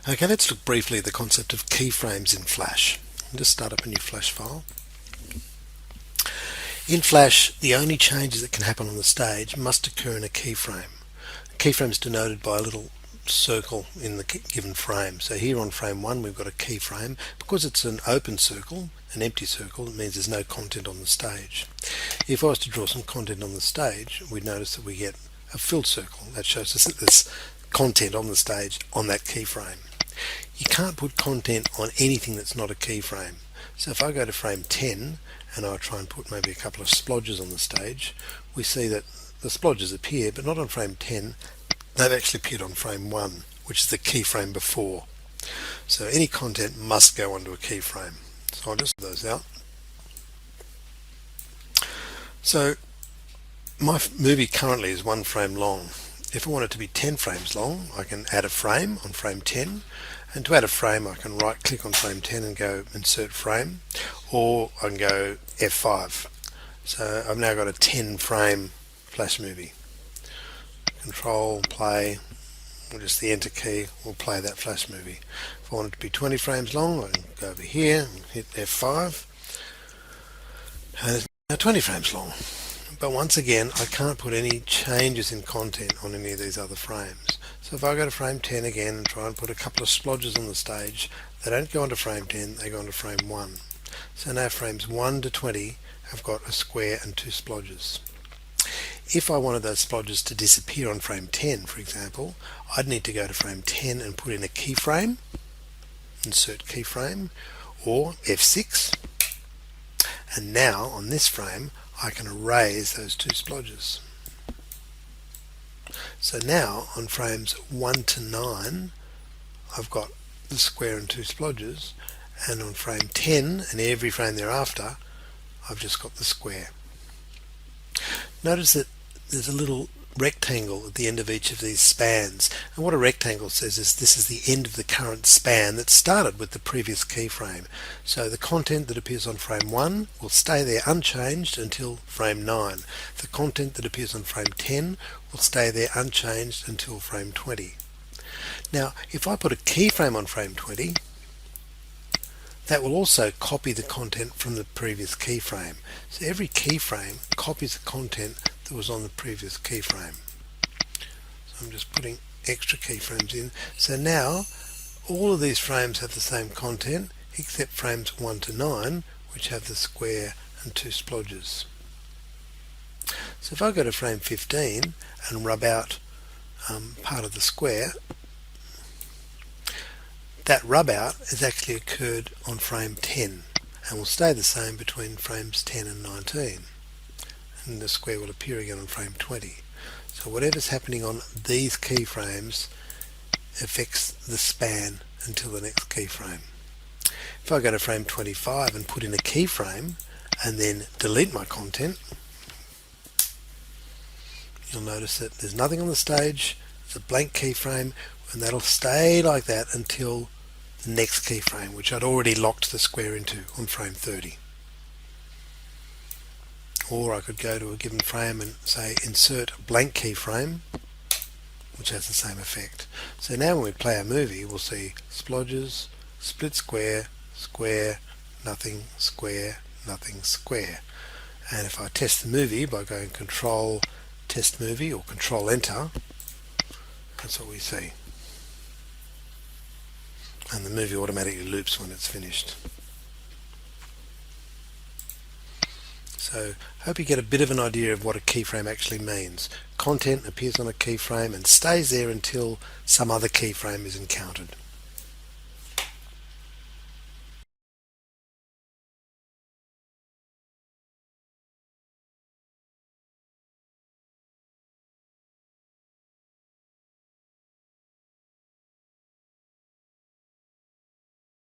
Okay, let's look briefly at the concept of keyframes in Flash. I'll just start up a new Flash file. In Flash, the only changes that can happen on the stage must occur in a keyframe. A keyframe is denoted by a little circle in the given frame. So here on frame 1 we've got a keyframe. Because it's an open circle, an empty circle, it means there's no content on the stage. If I was to draw some content on the stage, we'd notice that we get a filled circle. That shows us that there's content on the stage on that keyframe. You can't put content on anything that's not a keyframe. So if I go to frame 10 and I try and put maybe a couple of splodges on the stage, we see that the splodges appear, but not on frame 10. They've actually appeared on frame 1, which is the keyframe before. So any content must go onto a keyframe. So I'll just put those out. So my movie currently is 1 frame long. If I want it to be 10 frames long, I can add a frame on frame 10, and to add a frame I can right click on frame 10 and go insert frame, or I can go F5. So I've now got a 10 frame Flash movie. Control, play, or just the enter key will play that Flash movie. If I want it to be 20 frames long, I can go over here and hit F5, and it's now 20 frames long. But once again, I can't put any changes in content on any of these other frames. So if I go to frame 10 again and try and put a couple of splodges on the stage, they don't go onto frame 10, they go onto frame 1. So now frames 1 to 20 have got a square and 2 splodges. If I wanted those splodges to disappear on frame 10, for example, I'd need to go to frame 10 and put in a keyframe, insert keyframe, or F6, and now on this frame I can erase those 2 splodges. So now on frames 1 to 9 I've got the square and 2 splodges, and on frame 10 and every frame thereafter I've just got the square. Notice that there's a little rectangle at the end of each of these spans, and what a rectangle says is this is the end of the current span that started with the previous keyframe. So the content that appears on frame 1 will stay there unchanged until frame 9. The content that appears on frame 10 will stay there unchanged until frame 20. Now if I put a keyframe on frame 20, that will also copy the content from the previous keyframe. So every keyframe copies the content that was on the previous keyframe. So I'm just putting extra keyframes in. So now all of these frames have the same content except frames 1 to 9, which have the square and 2 splodges. So if I go to frame 15 and rub out part of the square, that rub out has actually occurred on frame 10 and will stay the same between frames 10 and 19, and the square will appear again on frame 20. So whatever's happening on these keyframes affects the span until the next keyframe. If I go to frame 25 and put in a keyframe and then delete my content, you'll notice that there's nothing on the stage, it's a blank keyframe, and that'll stay like that until the next keyframe, which I'd already locked the square into on frame 30. Or I could go to a given frame and say insert blank keyframe, which has the same effect. So now when we play our movie, we'll see splodges, split square, square, nothing, square, nothing, square. And if I test the movie by going control test movie or control enter, that's what we see. And the movie automatically loops when it's finished. So hope you get a bit of an idea of what a keyframe actually means. Content appears on a keyframe and stays there until some other keyframe is encountered.